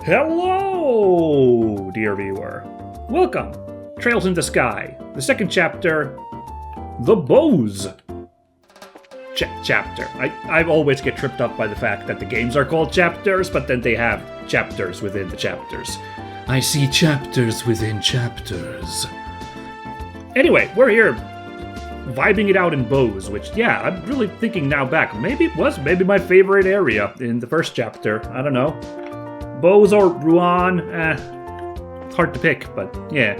Hello, dear viewer. Welcome, Trails in the Sky, the second chapter, The Bows chapter. I always get tripped up by the fact that the games are called chapters, but then they have chapters within the chapters. I see chapters within chapters. Anyway, we're here vibing it out in Bows, which, yeah, I'm really thinking now back. Maybe it was my favorite area in the first chapter. I don't know. Bows or Rouen, hard to pick, but yeah.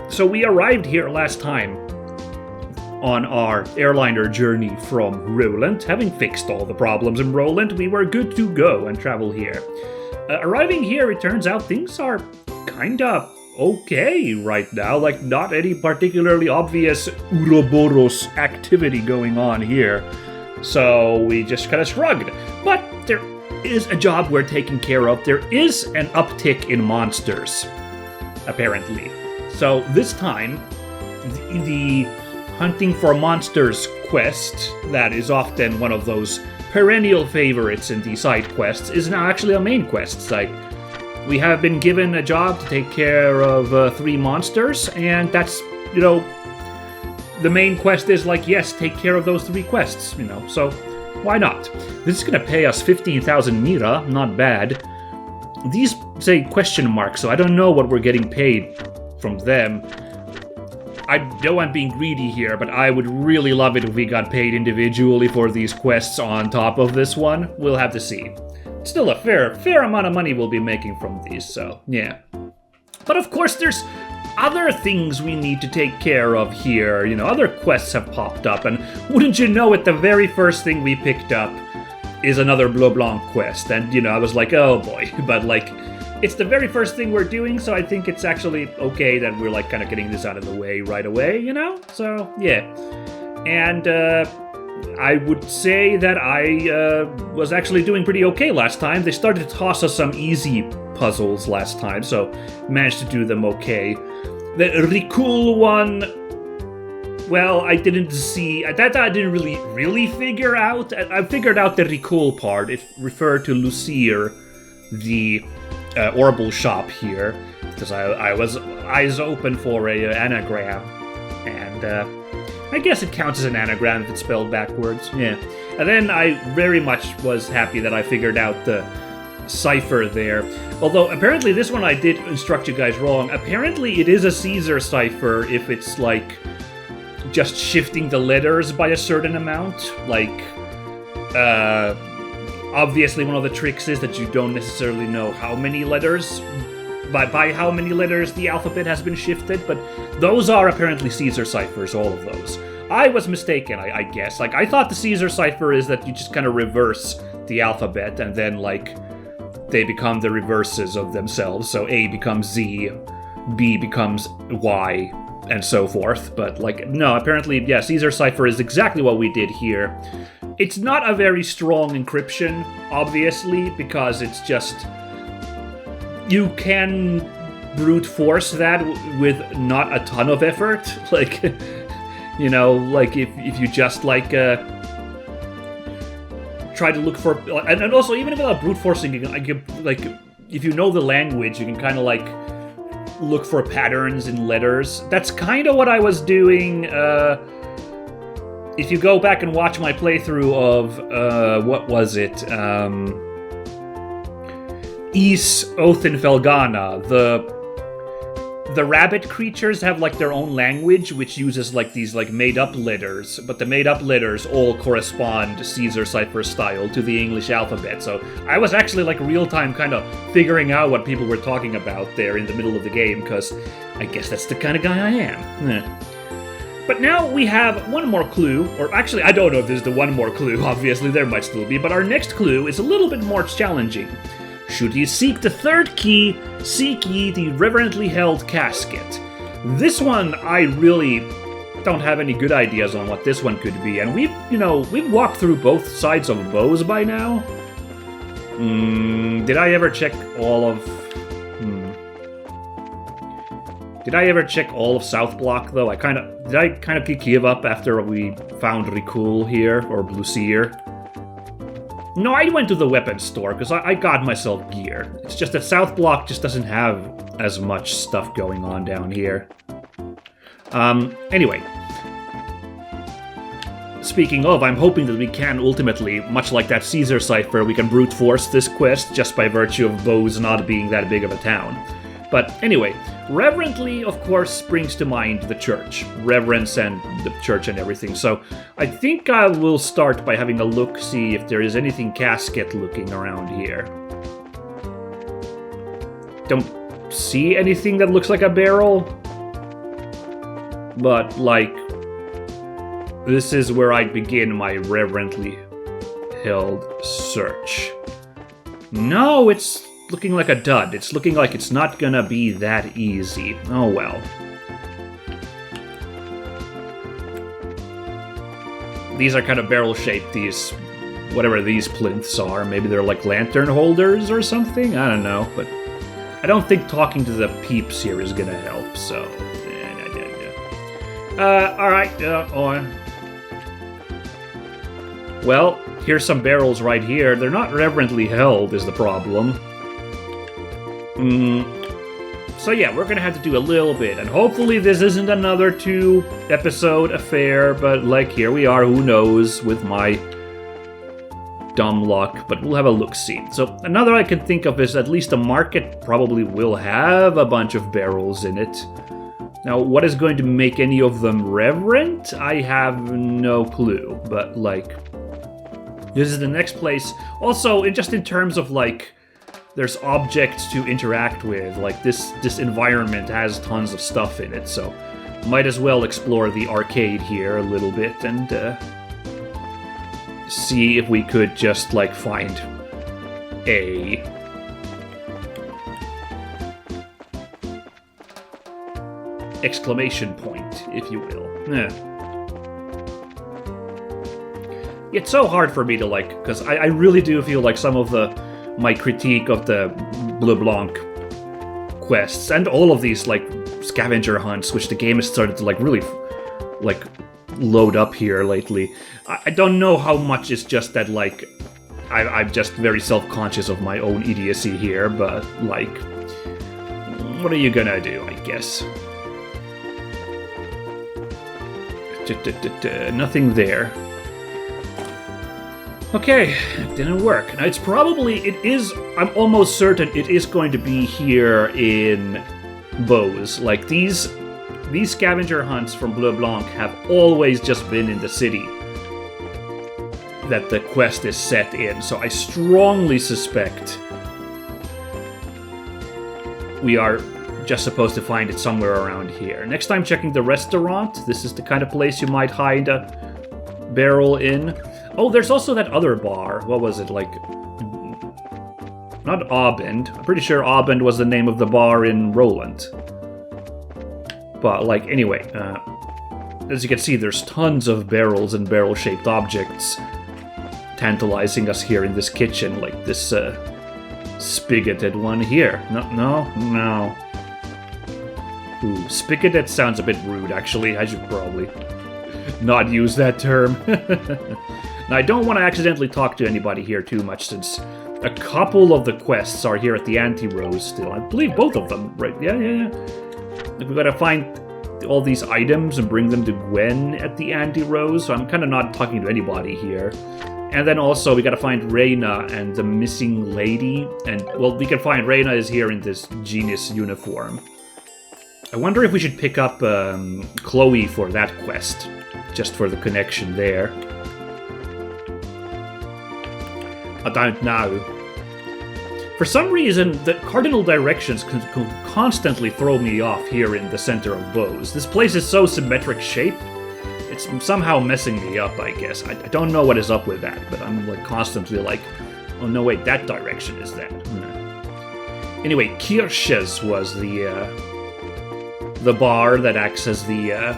So we arrived here last time on our airliner journey from Roland. Having fixed all the problems in Roland, we were good to go and travel here. Arriving here, it turns out things are kinda okay right now. Like, not any particularly obvious Ouroboros activity going on here. So we just kinda shrugged. But there is a job we're taking care of. There is an uptick in monsters, apparently. So this time, the Hunting for Monsters quest, that is often one of those perennial favorites in the side quests, is now actually a main quest. Like, we have been given a job to take care of 3 monsters, and that's, the main quest is like, yes, take care of those 3 quests, so why not? This is gonna pay us 15,000 mira, not bad. These say question mark, so I don't know what we're getting paid from them. I know I'm being greedy here, but I would really love it if we got paid individually for these quests on top of this one. We'll have to see. Still a fair amount of money we'll be making from these, so yeah. But of course there's other things we need to take care of here. Other quests have popped up, and wouldn't you know it, the very first thing we picked up is another Bleublanc quest, and I was like, oh boy, but it's the very first thing we're doing, so I think it's actually okay that we're kind of getting this out of the way right away, so yeah. And I would say that I was actually doing pretty okay last time. They started to toss us some easy puzzles last time, so managed to do them okay. The Ricul one, well, I didn't see... That I didn't really figure out. I figured out the Ricul part. It referred to Lucire, the Orbital shop here, because I was eyes open for a anagram, and I guess it counts as an anagram if it's spelled backwards, yeah. And then I very much was happy that I figured out the cipher there. Although, apparently this one I did instruct you guys wrong. Apparently it is a Caesar cipher if it's, just shifting the letters by a certain amount. Obviously one of the tricks is that you don't necessarily know how many letters, by how many letters the alphabet has been shifted, but those are apparently Caesar ciphers, all of those. I was mistaken, I guess. I thought the Caesar cipher is that you just kind of reverse the alphabet, and then, they become the reverses of themselves. So A becomes Z, B becomes Y, and so forth. But, no, apparently, yeah, Caesar cipher is exactly what we did here. It's not a very strong encryption, obviously, because it's just... You can brute force that with not a ton of effort. If you just, try to look for... And also, even without brute forcing, you can, if you know the language, you can kind of, look for patterns in letters. That's kind of what I was doing, if you go back and watch my playthrough of, what was it? Is Othenfelgana, the rabbit creatures have their own language, which uses these made-up letters, but the made-up letters all correspond Caesar cipher style to the English alphabet. So I was actually real-time kind of figuring out what people were talking about there in the middle of the game, because I guess that's the kind of guy I am. But now we have one more clue, or actually I don't know if this is the one more clue, obviously there might still be, but our next clue is a little bit more challenging. Should ye seek the 3rd key, seek ye the reverently held casket. This one, I really don't have any good ideas on what this one could be, and we've walked through both sides of Bows by now. Did I ever check all of... Did I ever check all of South Block, though? Did I kind of give up after we found Ricul here, or Lucire? No, I went to the weapons store because I got myself gear. It's just that South Block just doesn't have as much stuff going on down here. Anyway. Speaking of, I'm hoping that we can ultimately, much like that Caesar cipher, we can brute force this quest just by virtue of Bose not being that big of a town. But anyway, reverently, of course, brings to mind the church. Reverence and the church and everything. So I think I will start by having a look, see if there is anything casket looking around here. Don't see anything that looks like a barrel. But, like, this is where I begin my reverently held search. No, it's looking like a dud. It's looking like it's not gonna be that easy. Oh well. These are kind of barrel-shaped, these... whatever these plinths are. Maybe they're like lantern holders or something? I don't know, but... I don't think talking to the peeps here is gonna help, so... alright, on. Well, here's some barrels right here. They're not reverently held, is the problem. So yeah, we're gonna have to do a little bit, and hopefully this isn't another 2-episode affair, but like, here we are, who knows, with my dumb luck, but we'll have a look-see. So, another I can think of is at least a market probably will have a bunch of barrels in it. Now, what is going to make any of them reverent? I have no clue, but like... this is the next place. Also, just in terms of, like, there's objects to interact with. Like, this environment has tons of stuff in it, so might as well explore the arcade here a little bit and see if we could just, like, find a... exclamation point, if you will. It's so hard for me to, like, because I really do feel like some of my critique of the Bleublanc quests and all of these, like, scavenger hunts, which the game has started to, like, really, like, load up here lately. I don't know how much it's just that, like, I'm just very self-conscious of my own idiocy here, but, like, what are you gonna do, I guess? Nothing there. Okay, it didn't work. Now I'm almost certain it is going to be here in Bose. Like, these scavenger hunts from Bleublanc have always just been in the city that the quest is set in, so I strongly suspect we are just supposed to find it somewhere around here. Next time checking the restaurant, this is the kind of place you might hide a barrel in. Oh, there's also that other bar. What was it, like... not Abend. I'm pretty sure Abend was the name of the bar in Roland. But, like, anyway, as you can see, there's tons of barrels and barrel-shaped objects tantalizing us here in this kitchen, like this, spigoted one here. No. Ooh, spigoted sounds a bit rude, actually. I should probably not use that term. Now, I don't want to accidentally talk to anybody here too much, since a couple of the quests are here at the Anti-Rose still. I believe both of them, right? Yeah. We gotta find all these items and bring them to Gwen at the Anti-Rose, so I'm kind of not talking to anybody here. And then also, we gotta find Reyna and the missing lady, and, well, we can find Reyna is here in this genius uniform. I wonder if we should pick up Chloe for that quest, just for the connection there. I don't know. For some reason, the cardinal directions can constantly throw me off here in the center of Bose. This place is so symmetric shape, it's somehow messing me up, I guess. I don't know what is up with that, but I'm like constantly like, oh no wait, that direction is that. Anyway, Kirsch's was the bar that acts as the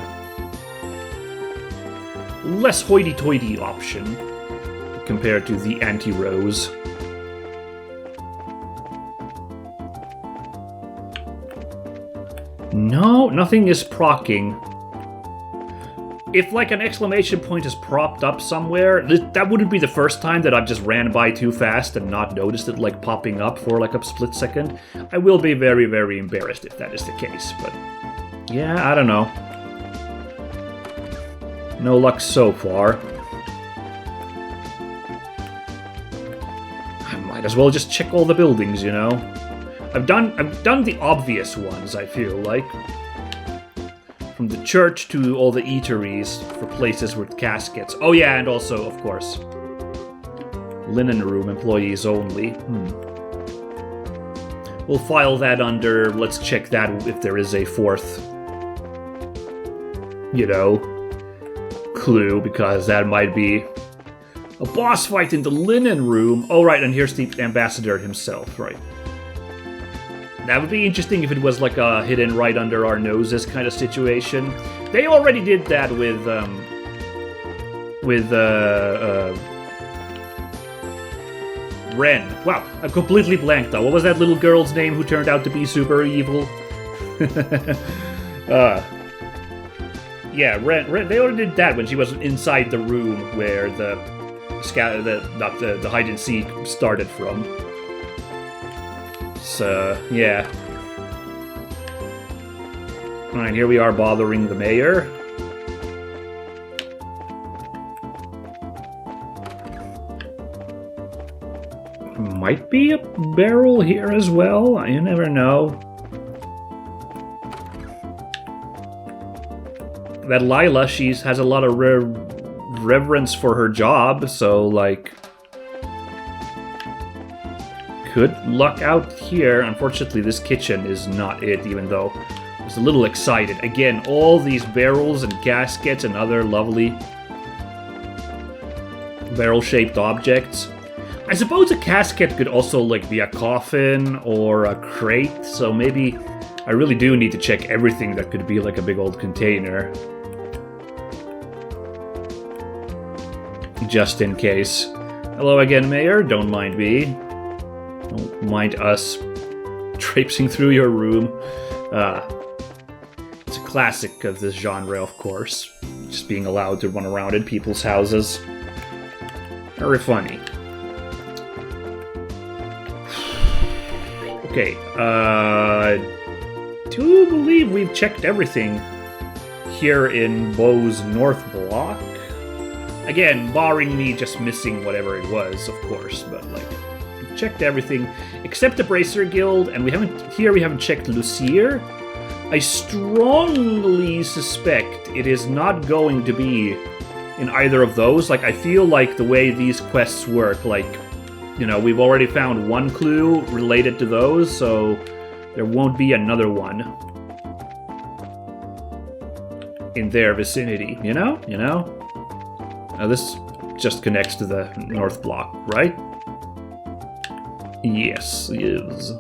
less hoity-toity option compared to the Anti-Rose. No, nothing is proccing. if like an exclamation point is propped up somewhere, that wouldn't be the first time that I've just ran by too fast and not noticed it like popping up for like a split second. I will be very, very embarrassed if that is the case, but yeah, I don't know. No luck so far. I might as well just check all the buildings, you know. I've done the obvious ones, I feel like. From the church to all the eateries for places with caskets. Oh yeah, and also, of course, linen room, employees only. We'll file that under, let's check that if there is a fourth, you know, clue, because that might be a boss fight in the linen room. Oh right, and here's the ambassador himself, right. That would be interesting if it was like a hidden right under our noses kind of situation. They already did that with Ren. Wow, I completely blanked though. What was that little girl's name who turned out to be super evil? Yeah, Ren. They already did that when she was inside the room where the hide and seek started from. So, yeah. Alright, here we are bothering the mayor. Might be a barrel here as well, you never know. That Lila, she has a lot of reverence for her job, so, like... Could luck out here. Unfortunately, this kitchen is not it, even though I was a little excited. Again, all these barrels and gaskets and other lovely barrel-shaped objects. I suppose a casket could also like be a coffin or a crate, so maybe I really do need to check everything that could be like a big old container. Just in case. Hello again, Mayor. Don't mind me. Don't mind us traipsing through your room. It's a classic of this genre, of course. Just being allowed to run around in people's houses. Very funny. Okay, do believe we've checked everything here in Beau's North Block. Again, barring me just missing whatever it was, of course, but like, we've checked everything except the Bracer Guild, and we haven't checked Lucier. I strongly suspect it is not going to be in either of those. Like, I feel like the way these quests work, like, you know, we've already found one clue related to those, so there won't be another one in their vicinity, you know? Now this just connects to the North Block, right? Yes, it is.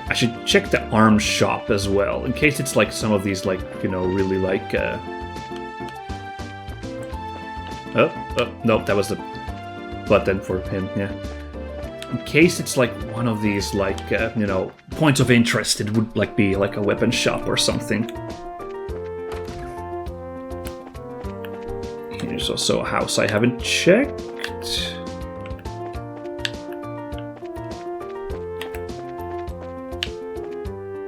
I should check the arms shop as well, in case it's like some of these, like, you know, really like, Oh, nope, that was the button for him, yeah. In case it's like one of these, like, you know, points of interest, it would, like, be like a weapon shop or something. Here's also a house I haven't checked.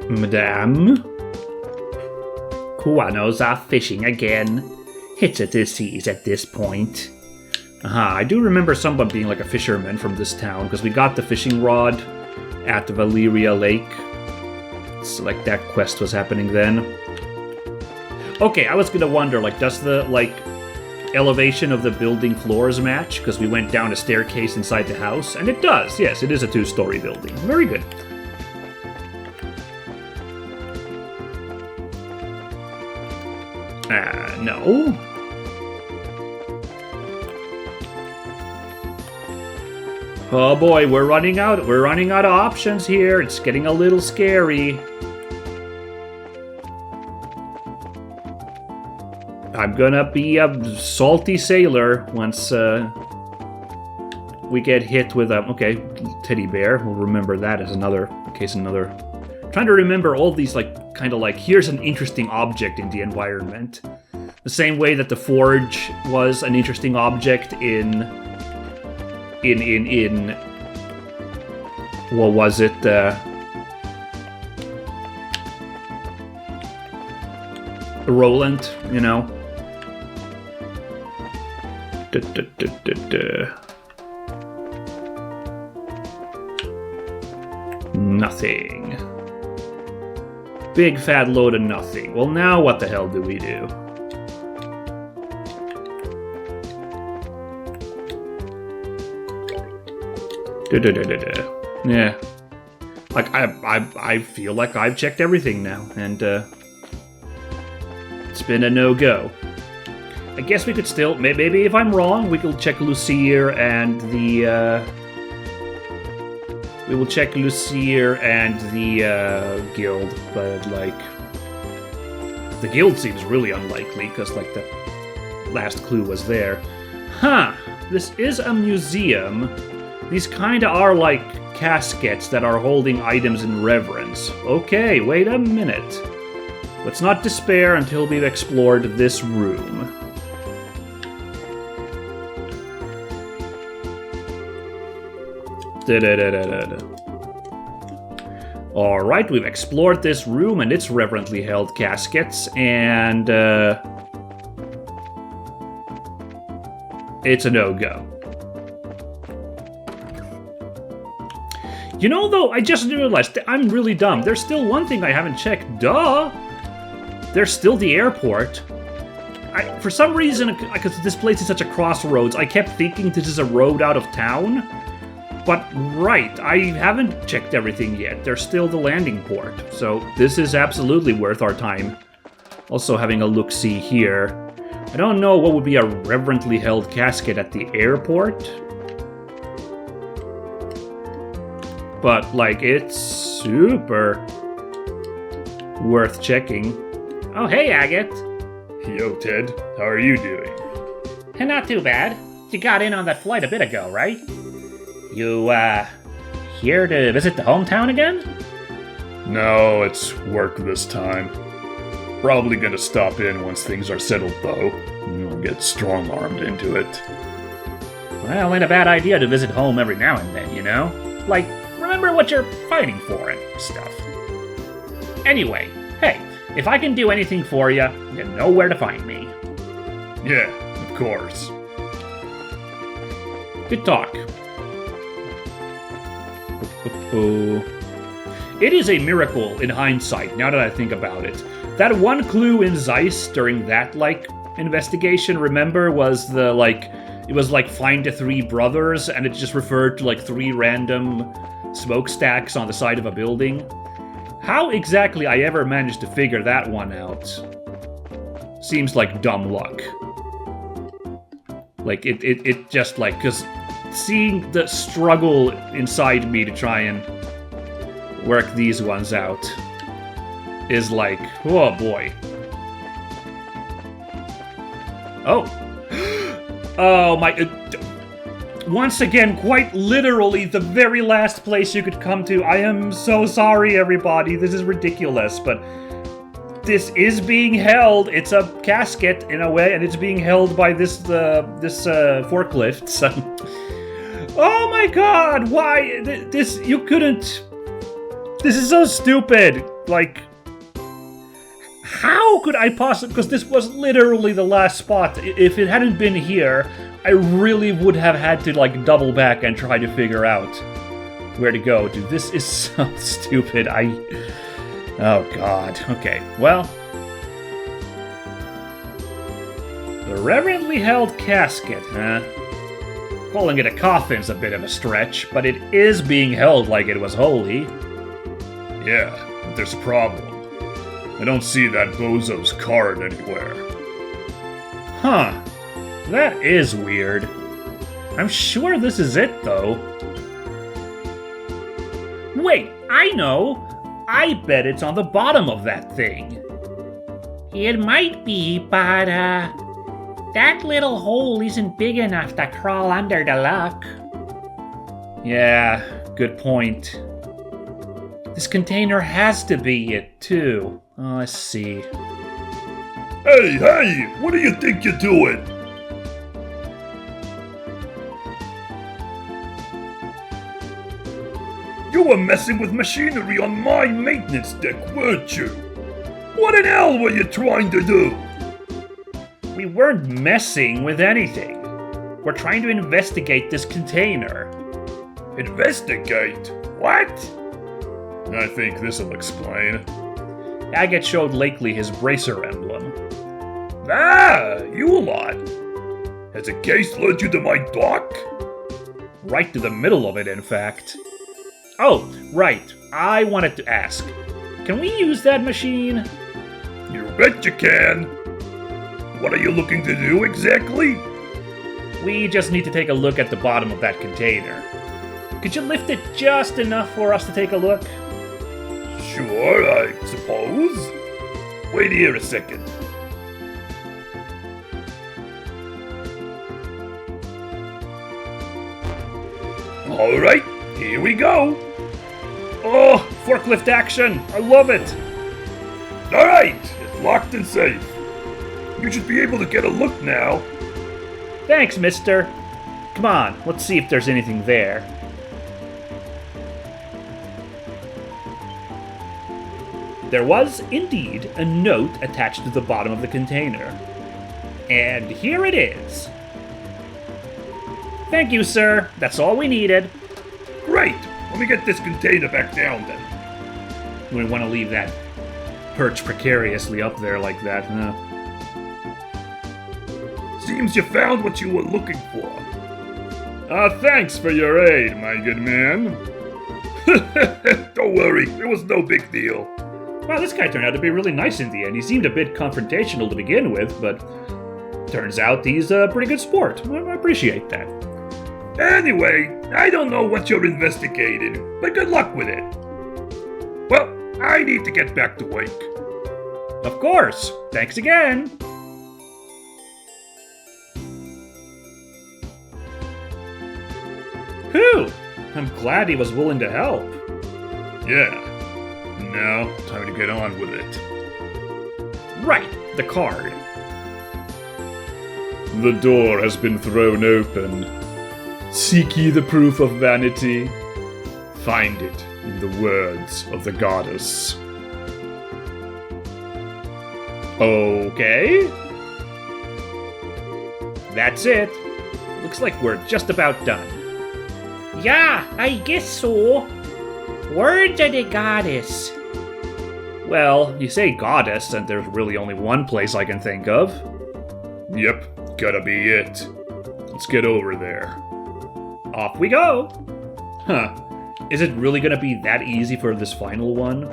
Madame? Kuanos are fishing again. It's a disease at this point. I do remember someone being like a fisherman from this town, because we got the fishing rod at the Valeria Lake. It's like that quest was happening then. Okay, I was gonna wonder, like, does the, like, elevation of the building floors match? Because we went down a staircase inside the house, and it does. Yes, it is a 2-story building. Very good. No. Oh boy, we're running out of options here. It's getting a little scary. I'm gonna be a salty sailor once we get hit with a... Okay, teddy bear. We'll remember that as another... In case another... Trying to remember all these, like, kind of like, here's an interesting object in the environment. The same way that the forge was an interesting object in what was it? Roland, you know? Nothing. Big fat load of nothing. Well, now what the hell do we do? Yeah. Like, I feel like I've checked everything now, and, it's been a no-go. I guess we could still... Maybe if I'm wrong, we could check Lucier and the, We will check Lucier and the, guild, but, like... The guild seems really unlikely, because, like, the last clue was there. Huh! This is a museum. These kinda are like caskets that are holding items in reverence. Okay, wait a minute. Let's not despair until we've explored this room. Alright, we've explored this room and its reverently held caskets, and it's a no-go. You know, though, I just realized I'm really dumb. There's still one thing I haven't checked. Duh! There's still the airport. For some reason, because this place is such a crossroads, I kept thinking this is a road out of town. But, right, I haven't checked everything yet. There's still the landing port. So, this is absolutely worth our time. Also having a look-see here. I don't know what would be a reverently held casket at the airport. But, like, it's super worth checking. Oh, hey, Agate. Yo, Ted. How are you doing? Not too bad. You got in on that flight a bit ago, right? You, here to visit the hometown again? No, it's work this time. Probably gonna stop in once things are settled, though. You'll get strong-armed into it. Well, ain't a bad idea to visit home every now and then, you know? Like, remember what you're fighting for and stuff. Anyway, hey, if I can do anything for you, you know where to find me. Yeah, of course. Good talk. It is a miracle in hindsight, now that I think about it. That one clue in Zeiss during that, like, investigation, remember, was the, like, it was like find the three brothers, and it just referred to, like, 3 random smokestacks on the side of a building. How exactly I ever managed to figure that one out seems like dumb luck. Like, it just, like, because seeing the struggle inside me to try and work these ones out is like, oh boy. Oh. Oh my... once again, quite literally the very last place you could come to. I am so sorry, everybody. This is ridiculous, but this is being held. It's a casket, in a way, and it's being held by this forklift, so... Oh my god, why? This, you couldn't... This is so stupid. Like... How could I possibly... Because this was literally the last spot. If it hadn't been here, I really would have had to, like, double back and try to figure out where to go. Dude, this is so stupid. Oh, God. Okay, well... The reverently held casket, huh? Calling it a coffin's a bit of a stretch, but it is being held like it was holy. Yeah, but there's a problem. I don't see that bozo's card anywhere. Huh. That is weird. I'm sure this is it, though. Wait, I know! I bet it's on the bottom of that thing. It might be, but, that little hole isn't big enough to crawl under the luck. Yeah, good point. This container has to be it, too. Oh, I see. Hey, what do you think you're doing? You were messing with machinery on my maintenance deck, weren't you? What in hell were you trying to do? We weren't messing with anything. We're trying to investigate this container. Investigate? What? I think this'll explain. Agate showed Lakely his bracer emblem. Ah, you lot. Has a case led you to my dock? Right to the middle of it, in fact. Oh, right. I wanted to ask. Can we use that machine? You bet you can. What are you looking to do exactly? We just need to take a look at the bottom of that container. Could you lift it just enough for us to take a look? Sure, I suppose. Wait here a second. All right, here we go. Oh, forklift action! I love it! All right, it's locked and safe. You should be able to get a look now. Thanks, mister. Come on, let's see if there's anything there. There was, indeed, a note attached to the bottom of the container. And here it is. Thank you, sir. That's all we needed. Great. Let me get this container back down then. We want to leave that perched precariously up there like that, huh? Seems you found what you were looking for. Thanks for your aid, my good man. Don't worry, it was no big deal. Well, this guy turned out to be really nice in the end. He seemed a bit confrontational to begin with, but turns out he's a pretty good sport. I appreciate that. Anyway, I don't know what you're investigating, but good luck with it. Well, I need to get back to work. Of course. Thanks again. Whew. I'm glad he was willing to help. Yeah. Now, time to get on with it. Right, the card. The door has been thrown open. Seek ye the proof of vanity? Find it in the words of the goddess. Okay. That's it. Looks like we're just about done. Yeah, I guess so. Words of the goddess. Well, you say goddess, and there's really only one place I can think of. Yep, gotta be it. Let's get over there. Off we go! Huh. Is it really gonna be that easy for this final one?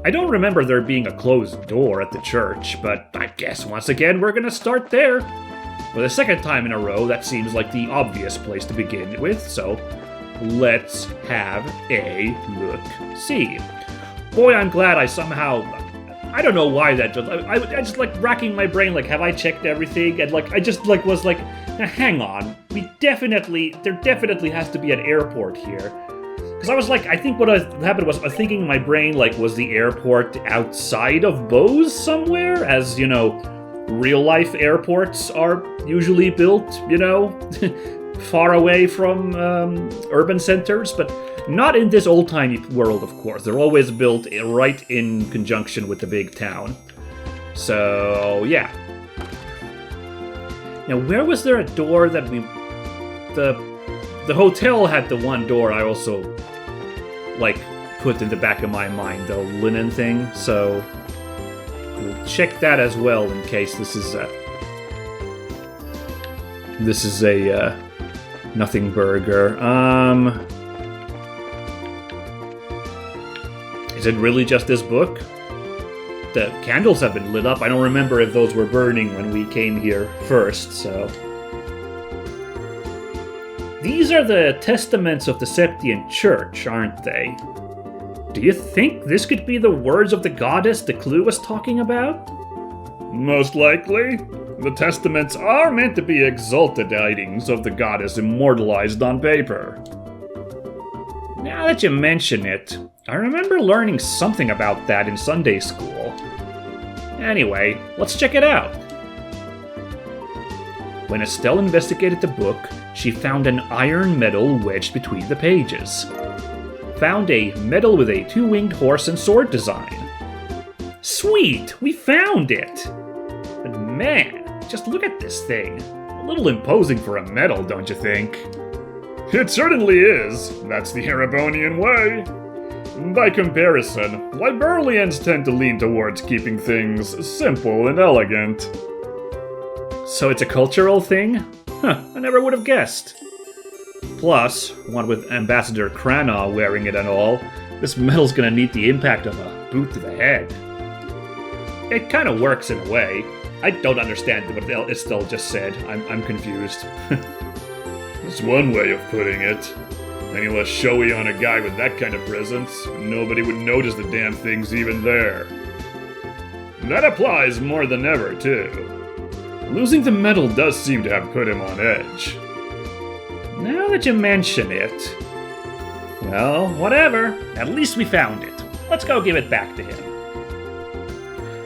I don't remember there being a closed door at the church, but I guess once again we're gonna start there. For the second time in a row, that seems like the obvious place to begin with, so let's have a look-see. Boy, I'm glad I somehow... I don't know why that just... I just like racking my brain, like, have I checked everything? And like, I just like was like, hang on, there definitely has to be an airport here. Because I was like, I think what happened was, I was thinking in my brain, like, was the airport outside of Bose somewhere? As, you know, real-life airports are usually built, you know, far away from urban centers, but not in this old-timey world, of course. They're always built right in conjunction with the big town. So, yeah. Now, where was there a door that we... The hotel had the one door I also, like, put in the back of my mind, the linen thing, so we'll check that as well in case this is a nothing burger. Is it really just this book? The candles have been lit up. I don't remember if those were burning when we came here first, so... These are the testaments of the Septian Church, aren't they? Do you think this could be the words of the goddess the clue was talking about? Most likely. The testaments are meant to be exalted writings of the goddess immortalized on paper. Now that you mention it, I remember learning something about that in Sunday school. Anyway, let's check it out. When Estelle investigated the book, she found an iron medal wedged between the pages. Found a medal with a two-winged horse and sword design. Sweet! We found it! But man, just look at this thing. A little imposing for a medal, don't you think? It certainly is. That's the Erebonian way. By comparison, Librarians tend to lean towards keeping things simple and elegant. So it's a cultural thing? Huh, I never would have guessed. Plus, one with Ambassador Cranagh wearing it and all, this medal's gonna need the impact of a boot to the head. It kinda works in a way. I don't understand what Estelle just said. I'm confused. That's one way of putting it. Any less showy on a guy with that kind of presence, nobody would notice the damn thing's even there. That applies more than ever, too. Losing the medal does seem to have put him on edge. Now that you mention it... Well, whatever. At least we found it. Let's go give it back to him.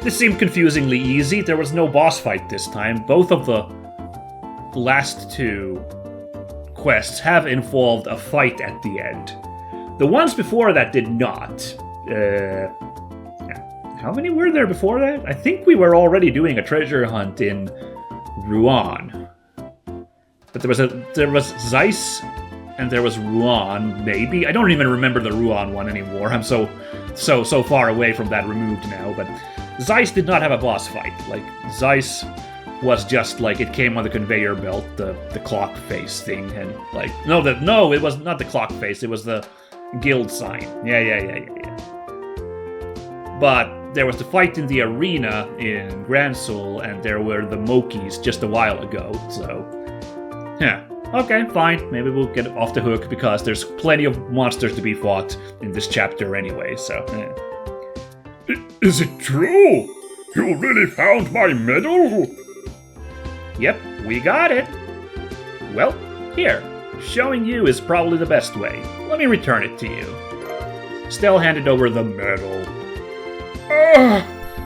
This seemed confusingly easy. There was no boss fight this time. Both of the last two quests have involved a fight at the end. The ones before that did not. How many were there before that? I think we were already doing a treasure hunt in Rouen. But there was Zeiss and there was Rouen, maybe. I don't even remember the Rouen one anymore. I'm so far away from that removed now. But Zeiss did not have a boss fight. Like, Zeiss was just like, it came on the conveyor belt, the clock face thing, and like, no, it was not the clock face, it was the guild sign. Yeah. But there was the fight in the arena in Grand Soul, and there were the Mokis just a while ago, so... Yeah, okay, fine, maybe we'll get off the hook, because there's plenty of monsters to be fought in this chapter anyway, so... Is it true? You really found my medal? Yep, we got it. Well, here. Showing you is probably the best way. Let me return it to you. Stell handed over the medal.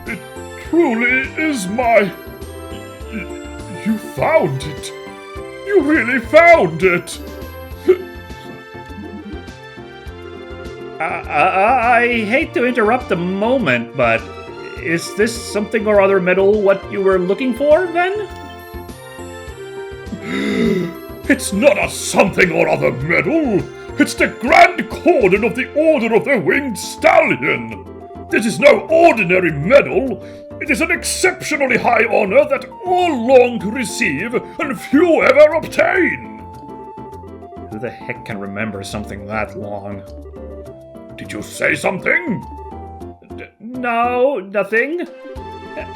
It truly is my... You found it. You really found it. I hate to interrupt the moment, but is this something or other medal what you were looking for, then? It's not a something or other medal. It's the Grand Cordon of the Order of the Winged Stallion. This is no ordinary medal. It is an exceptionally high honor that all long to receive and few ever obtain. Who the heck can remember something that long? Did you say something? No, nothing.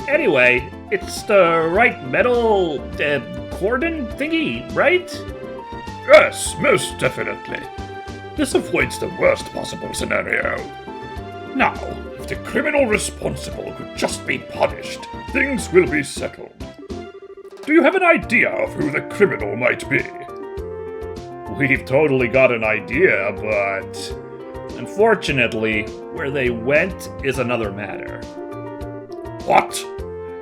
Anyway, it's the right medal cordon thingy, right? Yes, most definitely. This avoids the worst possible scenario. Now, if the criminal responsible could just be punished, things will be settled. Do you have an idea of who the criminal might be? We've totally got an idea, but... Unfortunately, where they went is another matter. What?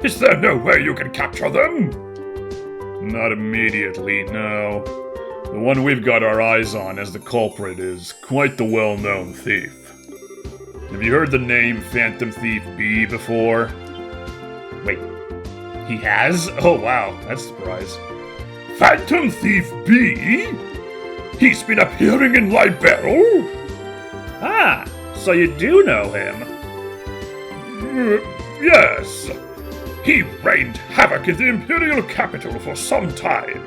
Is there no way you can capture them? Not immediately, no. The one we've got our eyes on as the culprit is quite the well-known thief. Have you heard the name Phantom Thief B before? Wait, he has? Oh wow, that's a surprise. Phantom Thief B? He's been appearing in Liberal? Ah, so you do know him? Yes. He rained havoc in the Imperial capital for some time.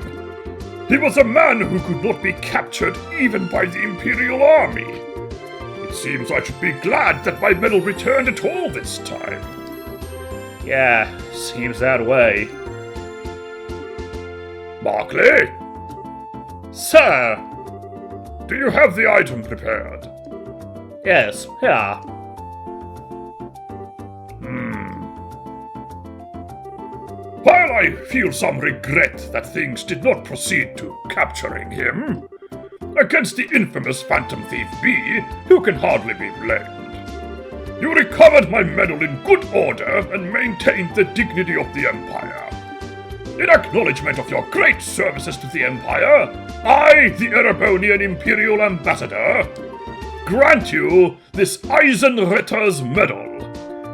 He was a man who could not be captured even by the Imperial army. It seems I should be glad that my medal returned at all this time. Yeah, seems that way. Barclay? Sir! Do you have the item prepared? Yes, yeah. While I feel some regret that things did not proceed to capturing him, against the infamous Phantom Thief B, who can hardly be blamed. You recovered my medal in good order and maintained the dignity of the Empire. In acknowledgement of your great services to the Empire, I, the Erebonian Imperial Ambassador, grant you this Eisenritter's Medal.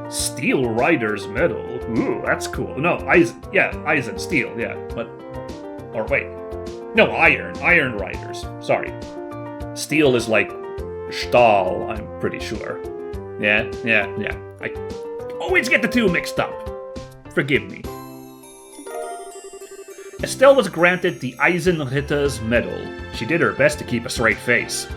Steel Rider's Medal. Ooh, that's cool. No, Eisen, steel, yeah. But, or wait. No, Iron Riders. Sorry. Steel is like Stahl, I'm pretty sure. Yeah. I always get the two mixed up. Forgive me. Estelle was granted the Eisenritter's Medal. She did her best to keep a straight face.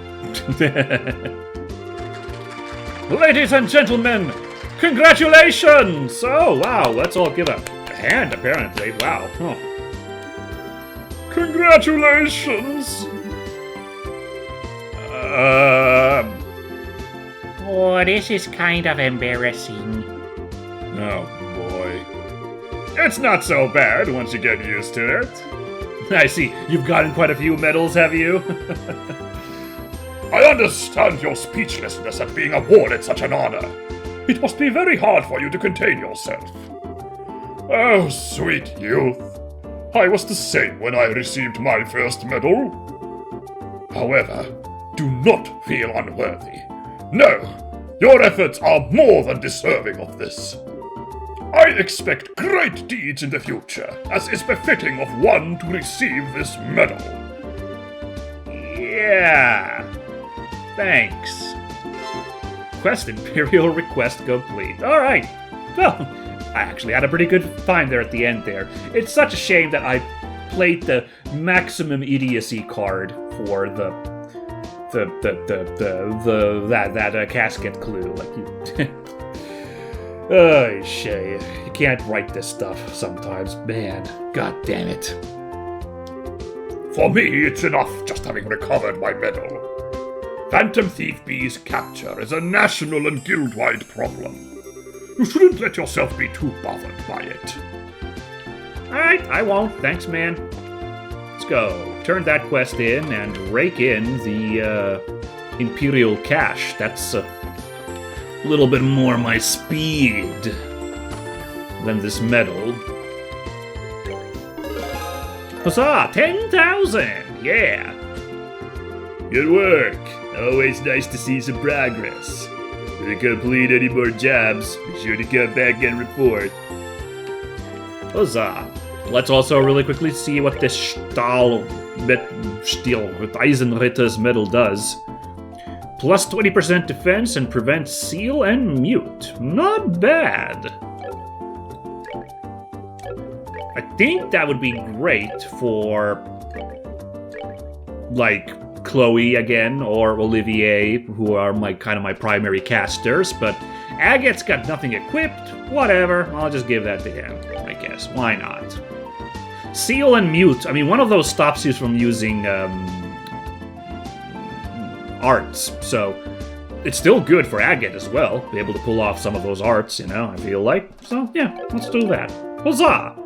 Ladies and gentlemen, congratulations! Oh, wow, let's all give a hand, apparently. Wow. Huh. Congratulations! Oh, this is kind of embarrassing. Oh boy. It's not so bad once you get used to it. I see. You've gotten quite a few medals, have you? I understand your speechlessness at being awarded such an honor. It must be very hard for you to contain yourself. Oh, sweet youth. I was the same when I received my first medal. However, do not feel unworthy. No, your efforts are more than deserving of this. I expect great deeds in the future, as is befitting of one to receive this medal. Yeah. Thanks. Quest Imperial request complete. Alright. Well, I actually had a pretty good time there at the end there. It's such a shame that I played the maximum idiocy card for that casket clue. Like you oh, Shay. You can't write this stuff sometimes. Man, god damn it. For me, it's enough just having recovered my medal. Phantom Thief B's capture is a national and guild-wide problem. You shouldn't let yourself be too bothered by it. Alright, I won't. Thanks, man. Let's go. Turn that quest in and rake in the Imperial cash. That's a little bit more my speed than this medal. Huzzah! 10,000! Yeah! Good work. Always nice to see some progress. If you complete any more jobs, be sure to come back and report. Huzzah! Let's also really quickly see what this Stahl with Eisenritter's Medal does. Plus 20% defense and prevents seal and mute. Not bad. I think that would be great for, like, Chloe again, or Olivier, who are my primary casters, but Agate's got nothing equipped. Whatever, I'll just give that to him, I guess. Why not? Seal and mute. I mean, one of those stops you from using arts, so it's still good for Agate as well. Be able to pull off some of those arts, you know, I feel like. So, yeah, let's do that. Huzzah!